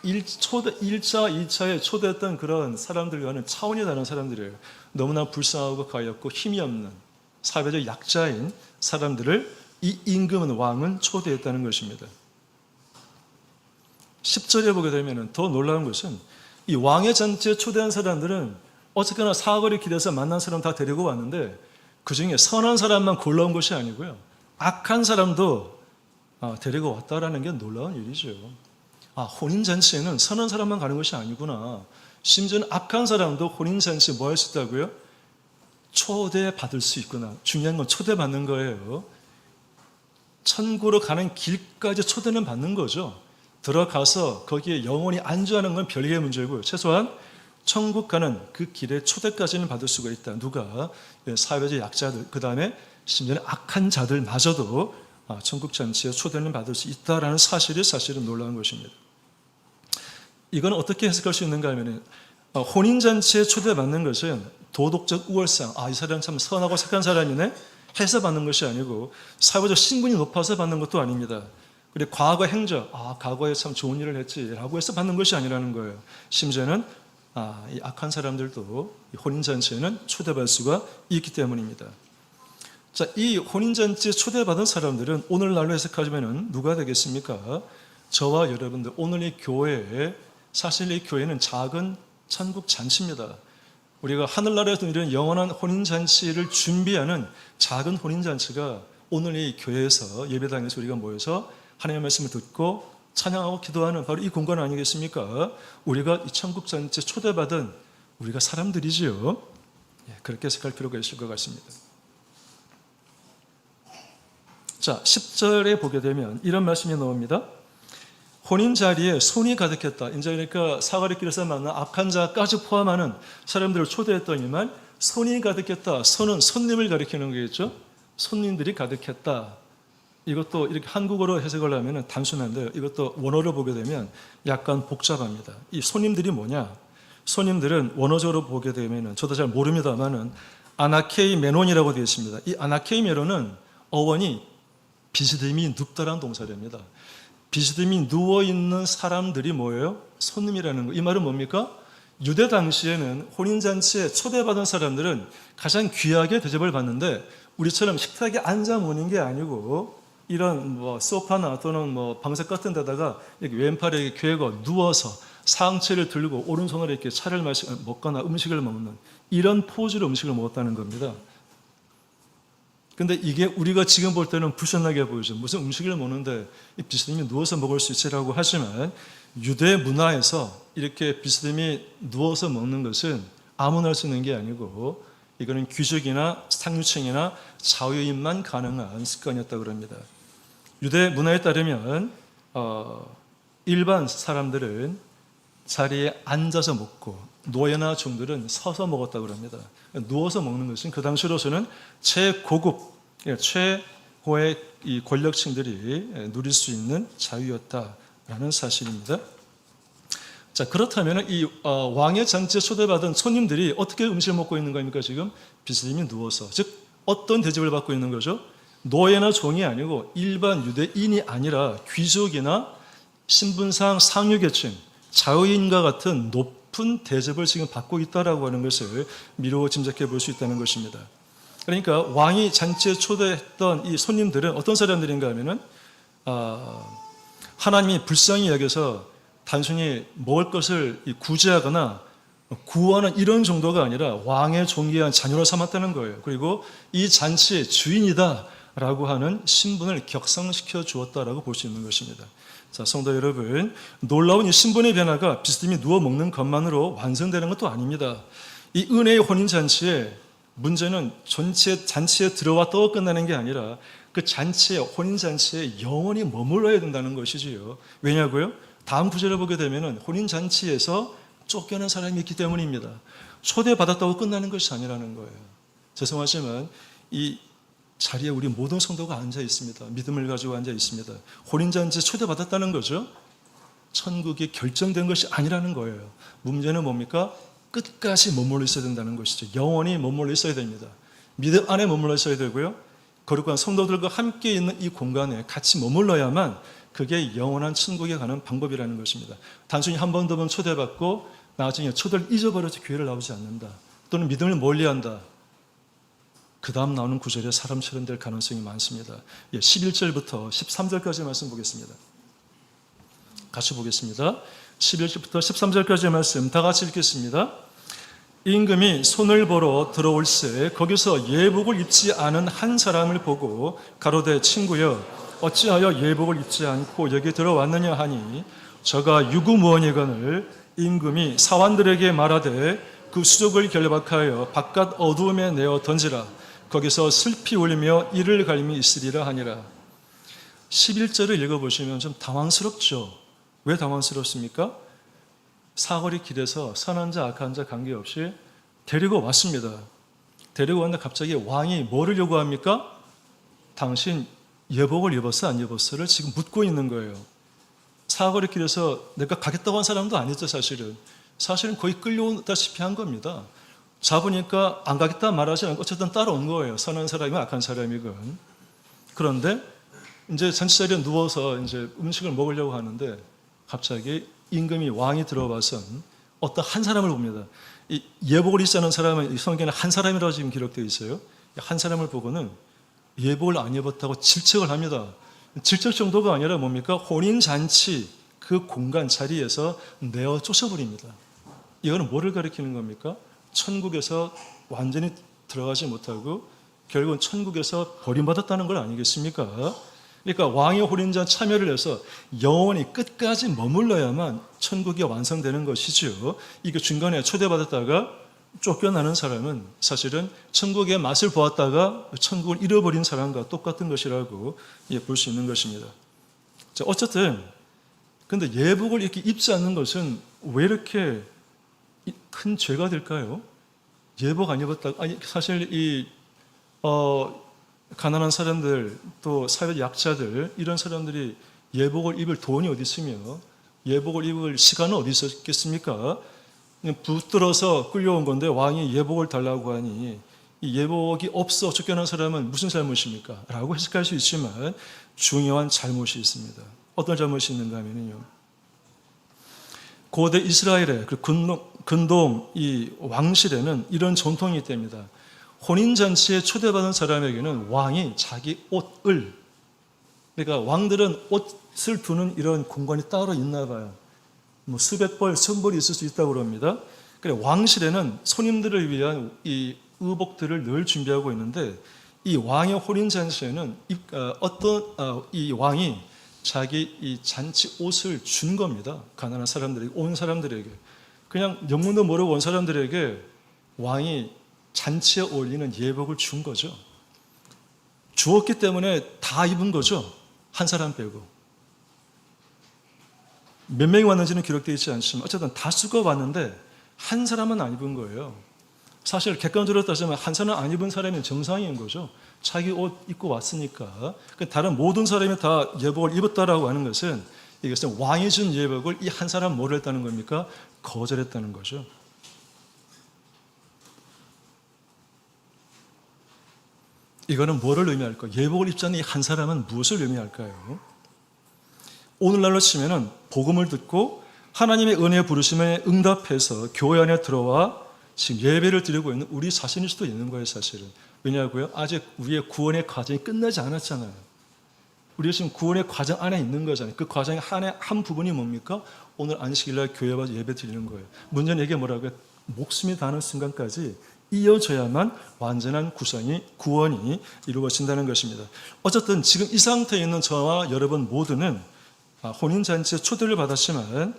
B: 1차, 2차에 초대했던 그런 사람들과는 차원이 다른 사람들이에요. 너무나 불쌍하고 가엾고 힘이 없는 사회적 약자인 사람들을 이 임금은 왕은 초대했다는 것입니다. 10절에 보게 되면 더 놀라운 것은 이 왕의 잔치에 초대한 사람들은 어쨌거나 사거리 길에서 만난 사람 다 데리고 왔는데 그 중에 선한 사람만 골라온 것이 아니고요, 악한 사람도 데리고 왔다라는 게 놀라운 일이죠. 혼인잔치에는 선한 사람만 가는 것이 아니구나. 심지어는 악한 사람도 혼인잔치에 뭐 할 수 있다고요? 초대받을 수 있구나. 중요한 건 초대받는 거예요. 천국으로 가는 길까지 초대는 받는 거죠. 들어가서 거기에 영원히 안주하는 건 별개의 문제고요. 최소한 천국 가는 그 길에 초대까지는 받을 수가 있다. 누가? 사회적 약자들, 그 다음에 심지어는 악한 자들마저도 천국 잔치에 초대는 받을 수 있다라는 사실이 사실은 놀라운 것입니다. 이건 어떻게 해석할 수 있는가 하면 혼인잔치에 초대받는 것은 도덕적 우월상, 이 사람 참 선하고 착한 사람이네 해서 받는 것이 아니고 사회적 신분이 높아서 받는 것도 아닙니다. 그리고 과거 행적, 과거에 참 좋은 일을 했지라고 해서 받는 것이 아니라는 거예요. 심지어는 이 악한 사람들도 이 혼인잔치에는 초대받을 수가 있기 때문입니다. 자, 이 혼인잔치에 초대받은 사람들은 오늘날로 해석하자면 누가 되겠습니까? 저와 여러분들, 오늘 이 교회에, 사실 이 교회는 작은 천국 잔치입니다. 우리가 하늘나라에서 이런 영원한 혼인잔치를 준비하는 작은 혼인잔치가 오늘 이 교회에서, 예배당에서 우리가 모여서 하나님의 말씀을 듣고 찬양하고 기도하는 바로 이 공간 아니겠습니까? 우리가 이 천국 잔치에 초대받은 우리가 사람들이지요. 그렇게 해석할 필요가 있을 것 같습니다. 자, 10절에 보게 되면 이런 말씀이 나옵니다. 혼인 자리에 손이 가득했다. 이제 그러니까 사가리 길에서 만난 악한 자까지 포함하는 사람들을 초대했더니만 손이 가득했다. 손은 손님을 가리키는 거겠죠. 손님들이 가득했다. 이것도 이렇게 한국어로 해석을 하면 단순한데요. 이것도 원어로 보게 되면 약간 복잡합니다. 이 손님들이 뭐냐? 손님들은 원어적으로 보게 되면 저도 잘 모릅니다만은 아나케이 메논이라고 되어 있습니다. 이 아나케이 메논은 어원이 비스듬히 눕다라는 동사랍니다. 비스듬히 누워있는 사람들이 뭐예요? 손님이라는 거. 이 말은 뭡니까? 유대 당시에는 혼인잔치에 초대받은 사람들은 가장 귀하게 대접을 받는데 우리처럼 식탁에 앉아 먹는 게 아니고 이런 소파나 또는 방석 같은 데다가 이렇게 왼팔에 괴고 누워서 상체를 들고 오른손으로 이렇게 차를 먹거나 음식을 먹는 이런 포즈로 음식을 먹었다는 겁니다. 근데 이게 우리가 지금 볼 때는 불쌍하게 보이죠. 무슨 음식을 먹는데 비스듬히 누워서 먹을 수 있으라고 하지만 유대 문화에서 이렇게 비스듬히 누워서 먹는 것은 아무나 할 수 있는 게 아니고 이거는 귀족이나 상류층이나 자유인만 가능한 습관이었다고 합니다. 유대 문화에 따르면 일반 사람들은 자리에 앉아서 먹고 노예나 종들은 서서 먹었다고 합니다. 누워서 먹는 것은 그 당시로서는 최고급, 최고의 이 권력층들이 누릴 수 있는 자유였다라는 사실입니다. 자, 그렇다면 이 왕의 잔치에 초대받은 손님들이 어떻게 음식을 먹고 있는 겁니까? 지금 비스듬히 누워서, 즉 어떤 대접을 받고 있는 거죠? 노예나 종이 아니고 일반 유대인이 아니라 귀족이나 신분상 상류계층, 자유인과 같은 높은 대접을 지금 받고 있다라고 하는 것을 미루어 짐작해 볼 수 있다는 것입니다. 그러니까 왕이 잔치에 초대했던 이 손님들은 어떤 사람들인가 하면은 하나님이 불쌍히 여겨서 단순히 먹을 것을 구제하거나 구하는 이런 정도가 아니라 왕의 존귀한 자녀로 삼았다는 거예요. 그리고 이 잔치의 주인이다라고 하는 신분을 격상시켜 주었다라고 볼 수 있는 것입니다. 자, 성도 여러분, 놀라운 이 신분의 변화가 비스듬히 누워 먹는 것만으로 완성되는 것도 아닙니다. 이 은혜의 혼인잔치에 문제는 전체 잔치에 들어왔다고 끝나는 게 아니라 그 잔치에, 혼인잔치에 영원히 머물러야 된다는 것이지요. 왜냐고요? 다음 구절을 보게 되면 혼인잔치에서 쫓겨난 사람이 있기 때문입니다. 초대받았다고 끝나는 것이 아니라는 거예요. 죄송하지만 이 자리에 우리 모든 성도가 앉아 있습니다. 믿음을 가지고 앉아 있습니다. 혼인잔치에 초대받았다는 거죠. 천국이 결정된 것이 아니라는 거예요. 문제는 뭡니까? 끝까지 머물러 있어야 된다는 것이죠. 영원히 머물러 있어야 됩니다. 믿음 안에 머물러 있어야 되고요. 거룩한 성도들과 함께 있는 이 공간에 같이 머물러야만 그게 영원한 천국에 가는 방법이라는 것입니다. 단순히 한 번, 두 번 초대받고 나중에 초대를 잊어버려서 교회를 나오지 않는다. 또는 믿음을 멀리한다. 그 다음 나오는 구절에 사람처럼 될 가능성이 많습니다. 11절부터 13절까지 말씀 보겠습니다. 같이 보겠습니다. 11절부터 13절까지 말씀 다 같이 읽겠습니다. 임금이 손을 보러 들어올새 거기서 예복을 입지 않은 한 사람을 보고 가로되 친구여 어찌하여 예복을 입지 않고 여기 들어왔느냐 하니 저가 유구무원이거늘 임금이 사환들에게 말하되 그 수족을 결박하여 바깥 어두움에 내어 던지라 거기서 슬피 울며 이를 갈미 있으리라 하니라. 11절을 읽어보시면 좀 당황스럽죠. 왜 당황스럽습니까? 사거리 길에서 선한 자 악한 자 관계없이 데리고 왔습니다. 데리고 왔는데 갑자기 왕이 뭐를 요구합니까? 당신 예복을 입었어 안 입었어를 지금 묻고 있는 거예요. 사거리 길에서 내가 가겠다고 한 사람도 아니죠. 사실은 거의 끌려오다시피 한 겁니다. 잡으니까 안 가겠다 말하지 않고 어쨌든 따라온 거예요. 선한 사람이건 악한 사람이건. 그런데 이제 잔치 자리에 누워서 이제 음식을 먹으려고 하는데 갑자기 임금이 왕이 들어와서 어떤 한 사람을 봅니다. 이 예복을 입지 않은 사람은 성경에 한 사람이라고 지금 기록되어 있어요. 한 사람을 보고는 예복을 안 입었다고 질책을 합니다. 질책 정도가 아니라 뭡니까? 혼인잔치 그 공간 자리에서 내어 쫓아버립니다. 이거는 뭐를 가리키는 겁니까? 천국에서 완전히 들어가지 못하고 결국은 천국에서 버림받았다는 걸 아니겠습니까? 그러니까 왕의 혼인잔 참여를 해서 영원히 끝까지 머물러야만 천국이 완성되는 것이죠. 이게 중간에 초대받았다가 쫓겨나는 사람은 사실은 천국의 맛을 보았다가 천국을 잃어버린 사람과 똑같은 것이라고 볼 수 있는 것입니다. 자, 어쨌든 근데 예복을 이렇게 입지 않는 것은 왜 이렇게 큰 죄가 될까요? 예복 안 입었다. 아니 사실 이 가난한 사람들 또 사회 약자들 이런 사람들이 예복을 입을 돈이 어디 있으며 예복을 입을 시간은 어디 있었겠습니까? 붙들어서 끌려온 건데 왕이 예복을 달라고 하니 이 예복이 없어 쫓겨난 사람은 무슨 잘못입니까? 라고 해석할 수 있지만 중요한 잘못이 있습니다. 어떤 잘못이 있는가 하면요. 고대 이스라엘의 그 근동 이 왕실에는 이런 전통이 있답니다. 혼인잔치에 초대받은 사람에게는 왕이 자기 옷을, 그러니까 왕들은 옷을 두는 이런 공간이 따로 있나 봐요. 뭐 수백 벌, 천 벌이 있을 수 있다고 그럽니다. 그래 왕실에는 손님들을 위한 이 의복들을 늘 준비하고 있는데 이 왕의 혼인잔치에는 이 왕이 자기 이 잔치 옷을 준 겁니다. 가난한 사람들에게, 온 사람들에게. 그냥 영문도 모르고 온 사람들에게 왕이 잔치에 어울리는 예복을 준 거죠. 주었기 때문에 다 입은 거죠. 한 사람 빼고. 몇 명이 왔는지는 기록되어 있지 않지만 어쨌든 다수가 왔는데 한 사람은 안 입은 거예요. 사실 객관적으로 따지면 한 사람 안 입은 사람이 정상인 거죠. 자기 옷 입고 왔으니까. 다른 모든 사람이 다 예복을 입었다라고 하는 것은 이것은 왕이 준 예복을 이 한 사람 뭐를 했다는 겁니까? 거절했다는 거죠. 이거는 뭐를 의미할까요? 예복을 입지 않는 이 한 사람은 무엇을 의미할까요? 오늘날로 치면은 복음을 듣고 하나님의 은혜 부르심에 응답해서 교회 안에 들어와 지금 예배를 드리고 있는 우리 자신일 수도 있는 거예요, 사실은. 왜냐고요? 아직 우리의 구원의 과정이 끝나지 않았잖아요. 우리가 지금 구원의 과정 안에 있는 거잖아요. 그 과정의 한 부분이 뭡니까? 오늘 안식일날 교회 와서 예배 드리는 거예요. 문제는 이게 뭐라고요? 목숨이 닿는 순간까지 이어져야만 완전한 구원이 이루어진다는 것입니다. 어쨌든 지금 이 상태에 있는 저와 여러분 모두는 혼인잔치에 초대를 받았지만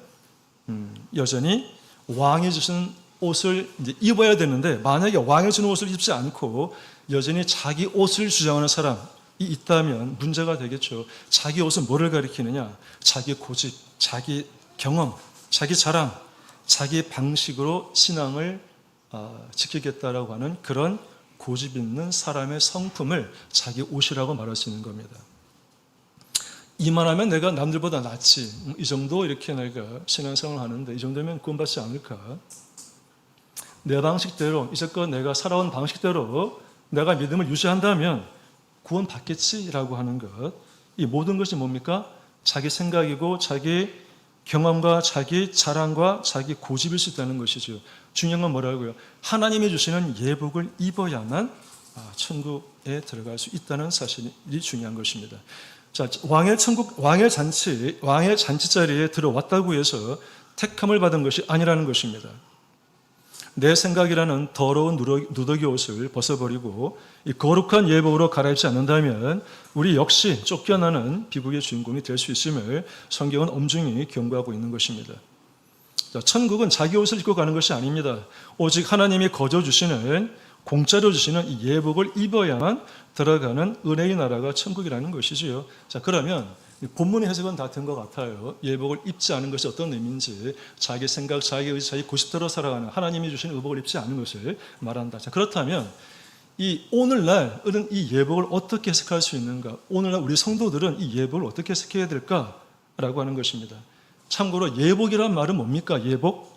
B: 여전히 왕이 주신 옷을 이제 입어야 되는데 만약에 왕이 주는 옷을 입지 않고 여전히 자기 옷을 주장하는 사람이 있다면 문제가 되겠죠. 자기 옷은 뭐를 가리키느냐? 자기 고집, 자기 경험, 자기 자랑, 자기 방식으로 신앙을 지키겠다라고 하는 그런 고집 있는 사람의 성품을 자기 옷이라고 말할 수 있는 겁니다. 이만하면 내가 남들보다 낫지. 이 정도 이렇게 내가 신앙생활을 하는데 이 정도면 구원받지 않을까? 내 방식대로 이제껏 내가 살아온 방식대로 내가 믿음을 유지한다면 구원받겠지라고 하는 것. 이 모든 것이 뭡니까? 자기 생각이고 자기 경험과 자기 자랑과 자기 고집일 수 있다는 것이죠. 중요한 건 뭐라고요? 하나님이 주시는 예복을 입어야만 천국에 들어갈 수 있다는 사실이 중요한 것입니다. 자, 왕의 잔치 자리에 들어왔다고 해서 택함을 받은 것이 아니라는 것입니다. 내 생각이라는 더러운 누더기 옷을 벗어버리고 이 거룩한 예복으로 갈아입지 않는다면 우리 역시 쫓겨나는 비극의 주인공이 될 수 있음을 성경은 엄중히 경고하고 있는 것입니다. 자, 천국은 자기 옷을 입고 가는 것이 아닙니다. 오직 하나님이 거저 주시는 공짜로 주시는 이 예복을 입어야만 들어가는 은혜의 나라가 천국이라는 것이지요. 자, 그러면 본문의 해석은 다 된 것 같아요. 예복을 입지 않은 것이 어떤 의미인지 자기 생각, 자기 의지, 자기 고집대로 살아가는 하나님이 주신 의복을 입지 않는 것을 말한다. 자, 그렇다면 이 오늘날은 이 예복을 어떻게 해석할 수 있는가? 오늘날 우리 성도들은 이 예복을 어떻게 해석해야 될까라고 하는 것입니다. 참고로 예복이란 말은 뭡니까? 예복?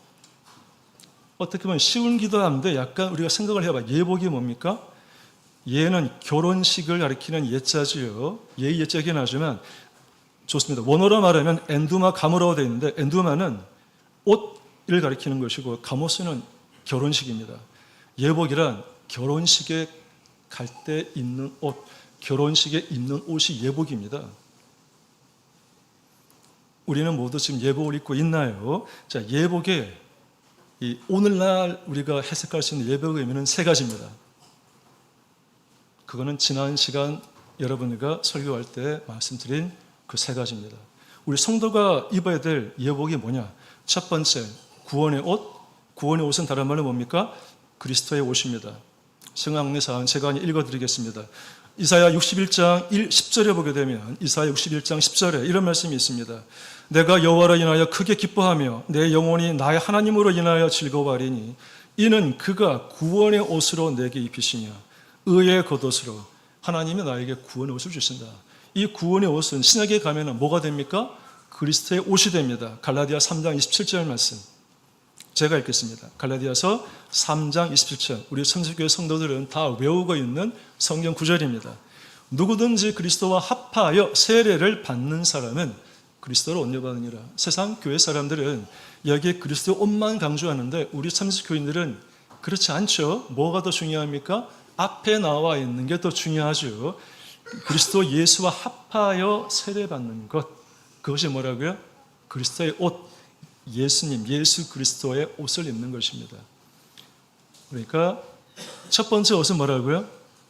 B: 어떻게 보면 쉬운 기도하는데 약간 우리가 생각을 해봐. 예복이 뭡니까? 예는 결혼식을 가리키는 예자지요. 예의 예자긴 하지만 좋습니다. 원어로 말하면 엔두마 가무라고 되어 있는데 엔두마는 옷 이를 가리키는 것이고 가모스는 결혼식입니다. 예복이란 결혼식에 갈 때 입는 옷, 결혼식에 입는 옷이 예복입니다. 우리는 모두 지금 예복을 입고 있나요? 자, 예복의 오늘날 우리가 해석할 수 있는 예복의 의미는 세 가지입니다. 그거는 지난 시간 여러분과 설교할 때 말씀드린 그 세 가지입니다. 우리 성도가 입어야 될 예복이 뭐냐? 첫 번째, 구원의 옷. 구원의 옷은 다른 말로 뭡니까? 그리스도의 옷입니다. 성황례사은 제가 읽어드리겠습니다. 이사야 61장 10절에 보게 되면 이사야 61장 10절에 이런 말씀이 있습니다. 내가 여호와로 인하여 크게 기뻐하며 내 영혼이 나의 하나님으로 인하여 즐거워하리니 이는 그가 구원의 옷으로 내게 입히시며 의의 겉옷으로 하나님이 나에게 구원의 옷을 주신다. 이 구원의 옷은 신약에 가면 뭐가 됩니까? 그리스도의 옷이 됩니다. 갈라디아 3장 27절 말씀 제가 읽겠습니다. 갈라디아서 3장 27절 우리 천주교회 성도들은 다 외우고 있는 성경 구절입니다. 누구든지 그리스도와 합하여 세례를 받는 사람은 그리스도로 온유받으니라. 세상 교회 사람들은 여기에 그리스도의 옷만 강조하는데 우리 참석교인들은 그렇지 않죠. 뭐가 더 중요합니까? 앞에 나와 있는 게 더 중요하죠. 그리스도 예수와 합하여 세례받는 것, 그것이 뭐라고요? 그리스도의 옷, 예수님, 예수 그리스도의 옷을 입는 것입니다. 그러니까 첫 번째 옷은 뭐라고요?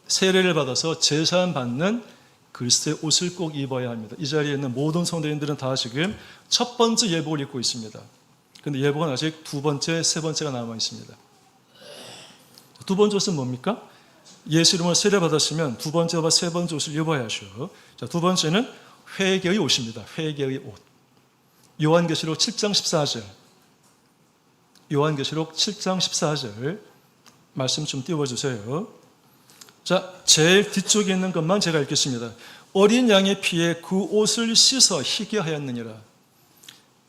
B: 세례를 받아서 제사함 받는 그리스도의 옷을 꼭 입어야 합니다. 이 자리에 있는 모든 성도인들은 다 지금 첫 번째 예복을 입고 있습니다. 그런데 예복은 아직 두 번째, 세 번째가 남아 있습니다. 두 번째 옷은 뭡니까? 예수 이름으로 세례 받았으면 두 번째와 세 번째 옷을 입어야죠. 자, 두 번째는 회개의 옷입니다. 회개의 옷. 요한계시록 7장 14절. 요한계시록 7장 14절 말씀 좀 띄워주세요. 자, 제일 뒤쪽에 있는 것만 제가 읽겠습니다. 어린 양의 피에 그 옷을 씻어 희게 하였느니라.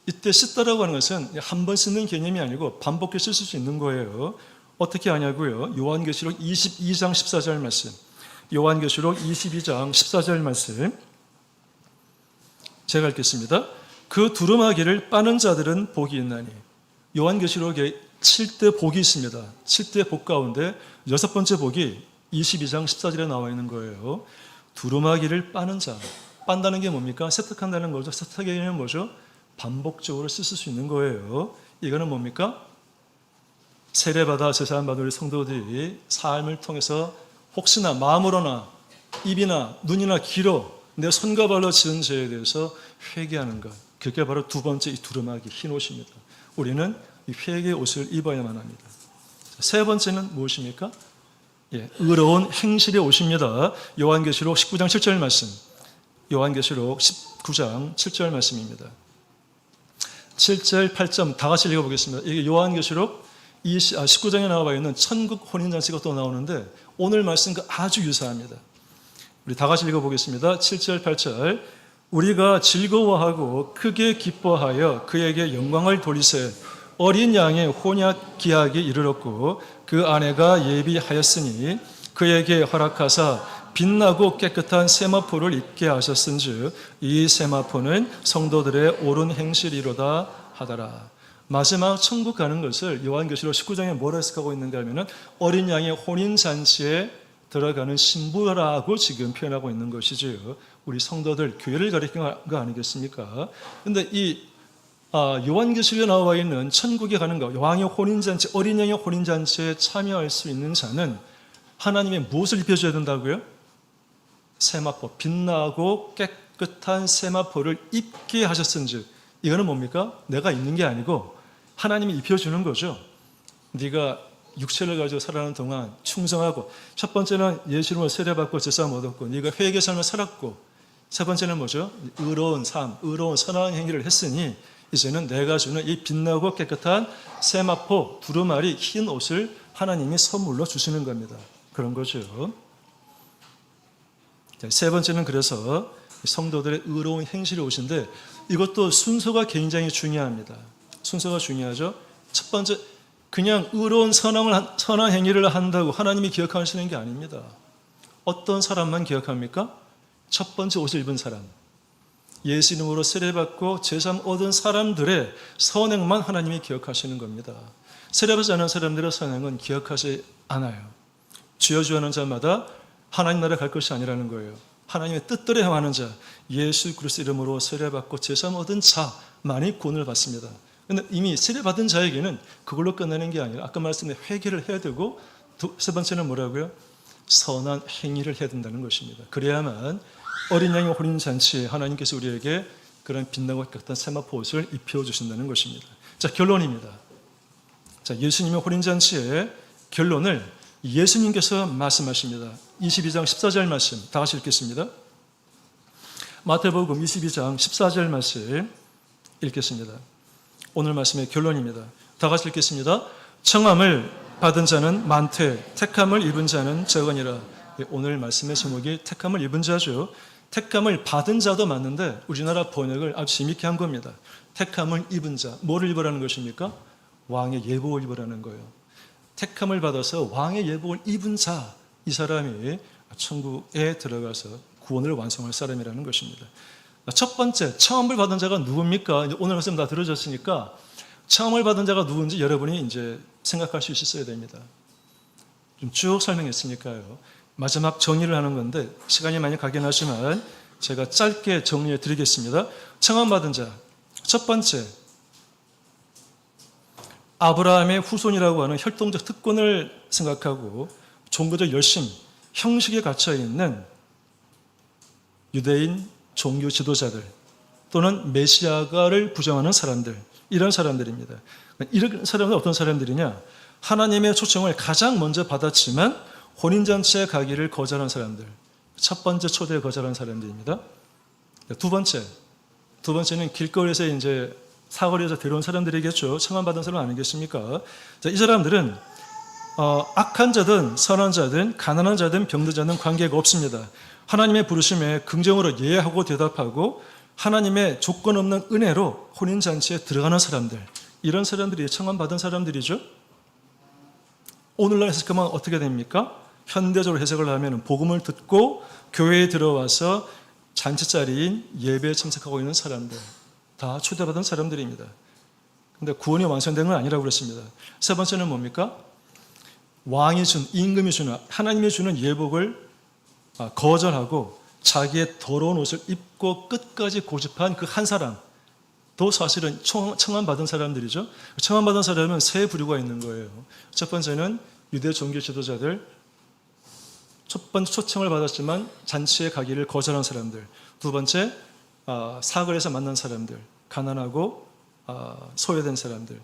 B: 이때 씻다라고 하는 것은 한 번 씻는 개념이 아니고 반복해서 쓸 수 있는 거예요. 어떻게 하냐고요? 요한계시록 22장 14절 말씀. 요한계시록 22장 14절 말씀. 제가 읽겠습니다. 그 두루마기를 빠는 자들은 복이 있나니. 요한계시록에 7대 복이 있습니다. 7대 복 가운데 여섯 번째 복이 22장 14절에 나와 있는 거예요. 두루마기를 빠는 자. 빤다는 게 뭡니까? 세탁한다는 거죠. 세탁에는 뭐죠? 반복적으로 쓸 수 있는 거예요. 이거는 뭡니까? 세례받아 제사함 받은 우리 성도들이 삶을 통해서 혹시나 마음으로나 입이나 눈이나 귀로 내 손과 발로 지은 죄에 대해서 회개하는 것. 그게 바로 두 번째 이 두루마기 흰 옷입니다. 우리는 이 회개의 옷을 입어야만 합니다. 세 번째는 무엇입니까? 의로운 행실의 옷입니다. 요한계시록 19장 7절 말씀. 요한계시록 19장 7절 말씀입니다. 7절 8절 다 같이 읽어보겠습니다. 이게 요한계시록 19장에 나와 있는 천국 혼인잔치가 또 나오는데 오늘 말씀과 아주 유사합니다. 우리 다 같이 읽어보겠습니다. 7절 8절 우리가 즐거워하고 크게 기뻐하여 그에게 영광을 돌리세 어린 양의 혼약 기약이 이르렀고 그 아내가 예비하였으니 그에게 허락하사 빛나고 깨끗한 세마포를 입게 하셨은즉 이 세마포는 성도들의 옳은 행실이로다 하더라. 마지막 천국 가는 것을 요한계시록 19장에 뭐라 해석하고 있는가 하면 어린 양의 혼인잔치에 들어가는 신부라고 지금 표현하고 있는 것이지요. 우리 성도들 교회를 가리키는 거 아니겠습니까? 그런데 이 요한계시록에 나와 있는 천국에 가는 것, 왕의 혼인잔치, 어린 양의 혼인잔치에 참여할 수 있는 자는 하나님의 무엇을 입혀줘야 된다고요? 세마포, 빛나고 깨끗한 세마포를 입게 하셨은즉 이거는 뭡니까? 내가 입는 게 아니고 하나님이 입혀주는 거죠. 네가 육체를 가지고 살아가는 동안 충성하고 첫 번째는 예수 이름으로 세례받고 제사함 얻었고 네가 회개의 삶을 살았고 세 번째는 뭐죠? 의로운 삶, 의로운 선한 행위를 했으니 이제는 내가 주는 이 빛나고 깨끗한 세마포 두루마리 흰 옷을 하나님이 선물로 주시는 겁니다. 그런 거죠. 세 번째는 그래서 성도들의 의로운 행실의 옷인데 이것도 순서가 굉장히 중요합니다. 순서가 중요하죠. 첫 번째 그냥 의로운 선한 행위를 한다고 하나님이 기억하시는 게 아닙니다. 어떤 사람만 기억합니까? 첫 번째 옷을 입은 사람. 예수 이름으로 세례받고 제삼 얻은 사람들의 선행만 하나님이 기억하시는 겁니다. 세례받지 않은 사람들의 선행은 기억하지 않아요. 주여 주여 하는 자마다 하나님 나라에 갈 것이 아니라는 거예요. 하나님의 뜻대로 행하는 자, 예수 그리스도 이름으로 세례받고 제삼 얻은 자만이 구원을 받습니다. 그런데 이미 세례받은 자에게는 그걸로 끝나는 게 아니라 아까 말씀드린 회개를 해야 되고 세 번째는 뭐라고요? 선한 행위를 해야 된다는 것입니다. 그래야만 어린 양의 혼인잔치에 하나님께서 우리에게 그런 빛나고 깨끗한 세마포 옷을 입혀주신다는 것입니다. 자, 결론입니다. 자, 예수님의 혼인잔치의 결론을 예수님께서 말씀하십니다. 22장 14절 말씀 다 같이 읽겠습니다. 마태복음 22장 14절 말씀 읽겠습니다. 오늘 말씀의 결론입니다. 다 같이 읽겠습니다. 청함을 받은 자는 많되 택함을 입은 자는 적으니라. 오늘 말씀의 제목이 택함을 입은 자죠. 택함을 받은 자도 맞는데 우리나라 번역을 아주 재밌게 한 겁니다. 택함을 입은 자, 뭐를 입으라는 것입니까? 왕의 예복을 입으라는 거예요. 택함을 받아서 왕의 예복을 입은 자, 이 사람이 천국에 들어가서 구원을 완성할 사람이라는 것입니다. 첫 번째, 청함을 받은 자가 누굽니까? 오늘 말씀 다 들어졌으니까 청함을 받은 자가 누군지 여러분이 이제 생각할 수 있어야 됩니다. 좀 쭉 설명했으니까요. 마지막 정리를 하는 건데 시간이 많이 가긴 하지만 제가 짧게 정리해 드리겠습니다. 청함 받은 자, 첫 번째, 아브라함의 후손이라고 하는 혈통적 특권을 생각하고 종교적 열심, 형식에 갇혀 있는 유대인 종교 지도자들 또는 메시아가를 부정하는 사람들, 이런 사람들입니다. 이런 사람은 어떤 사람들이냐? 하나님의 초청을 가장 먼저 받았지만 혼인잔치에 가기를 거절한 사람들, 첫 번째 초대에 거절한 사람들입니다. 두 번째는 길거리에서 이제 사거리에서 데려온 사람들이겠죠. 청함받은 사람 아니겠습니까? 자, 이 사람들은 악한 자든 선한 자든 가난한 자든 병든 자든 관계가 없습니다. 하나님의 부르심에 긍정으로 예하고 대답하고 하나님의 조건 없는 은혜로 혼인잔치에 들어가는 사람들, 이런 사람들이 청함받은 사람들이죠. 오늘날 해석하면 어떻게 됩니까? 현대적으로 해석을 하면 복음을 듣고 교회에 들어와서 잔치자리인 예배에 참석하고 있는 사람들, 다 초대받은 사람들입니다. 근데 구원이 완성된 건 아니라고 그랬습니다. 세 번째는 뭡니까? 왕이 준, 임금이 주는, 하나님이 주는 예복을 거절하고 자기의 더러운 옷을 입고 끝까지 고집한 그 한 사람도 사실은 청함받은 사람들이죠. 청함받은 사람은 세 부류가 있는 거예요. 첫 번째는 유대 종교 지도자들, 첫 번째 초청을 받았지만 잔치에 가기를 거절한 사람들. 두 번째, 사거리에서 만난 사람들, 가난하고 소외된 사람들,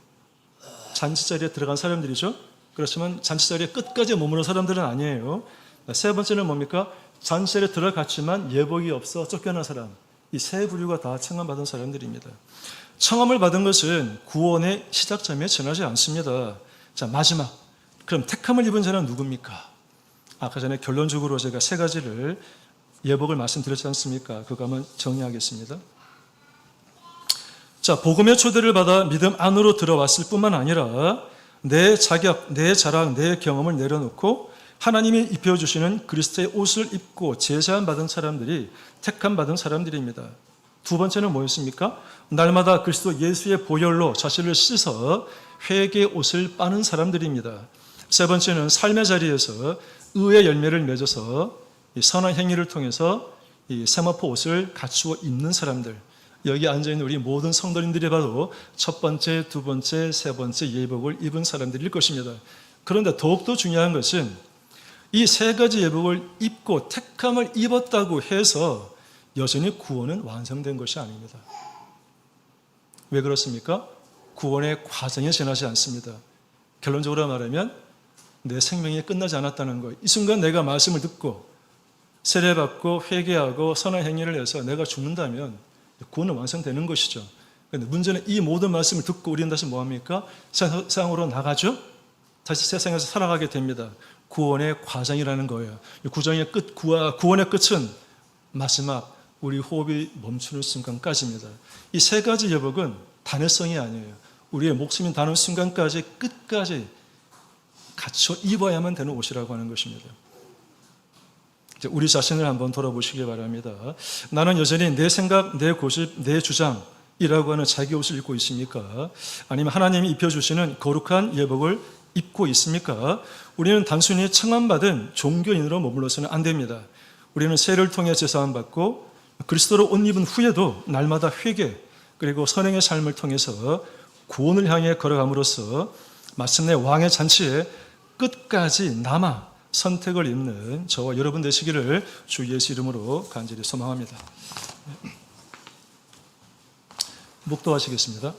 B: 잔치자리에 들어간 사람들이죠. 그렇지만 잔치자리에 끝까지 머무는 사람들은 아니에요. 세 번째는 뭡니까? 잔치자리에 들어갔지만 예복이 없어 쫓겨난 사람. 이 세 부류가 다 청함받은 사람들입니다. 청함을 받은 것은 구원의 시작점에 지나지 않습니다. 자, 마지막. 그럼 택함을 입은 자는 누굽니까? 아까 전에 결론적으로 제가 세 가지를 예복을 말씀드렸지 않습니까? 그거 한번 정리하겠습니다. 자, 복음의 초대를 받아 믿음 안으로 들어왔을 뿐만 아니라 내 자격, 내 자랑, 내 경험을 내려놓고 하나님이 입혀주시는 그리스도의 옷을 입고 제사함 받은 사람들이 택함 받은 사람들입니다. 두 번째는 뭐였습니까? 날마다 그리스도 예수의 보혈로 자신을 씻어 회개의 옷을 빠는 사람들입니다. 세 번째는 삶의 자리에서 의의 열매를 맺어서 선한 행위를 통해서 이 세마포 옷을 갖추어 입는 사람들. 여기 앉아있는 우리 모든 성도님들이 봐도 첫 번째, 두 번째, 세 번째 예복을 입은 사람들일 것입니다. 그런데 더욱더 중요한 것은 이 세 가지 예복을 입고 택함을 입었다고 해서 여전히 구원은 완성된 것이 아닙니다. 왜 그렇습니까? 구원의 과정이 지나지 않습니다. 결론적으로 말하면 내 생명이 끝나지 않았다는 거예요. 이 순간 내가 말씀을 듣고 세례받고 회개하고 선한 행위를 해서 내가 죽는다면 구원은 완성되는 것이죠. 그런데 문제는 이 모든 말씀을 듣고 우리는 다시 뭐합니까? 세상으로 나가죠? 다시 세상에서 살아가게 됩니다. 구원의 과정이라는 거예요. 구원의 끝은 마지막 우리 호흡이 멈추는 순간까지입니다. 이 세 가지 예복은 단회성이 아니에요. 우리의 목숨이 닿는 순간까지 끝까지 갖춰 입어야만 되는 옷이라고 하는 것입니다. 이제 우리 자신을 한번 돌아보시기 바랍니다. 나는 여전히 내 생각, 내 고집, 내 주장이라고 하는 자기 옷을 입고 있습니까? 아니면 하나님이 입혀주시는 거룩한 예복을 입고 있습니까? 우리는 단순히 청함받은 종교인으로 머물러서는 안 됩니다. 우리는 세례를 통해 제사함 받고 그리스도로 옷 입은 후에도 날마다 회개 그리고 선행의 삶을 통해서 구원을 향해 걸어감으로써 마침내 왕의 잔치에 끝까지 남아 선택을 잇는 저와 여러분 되시기를 주 예수 이름으로 간절히 소망합니다. 묵도하시겠습니다.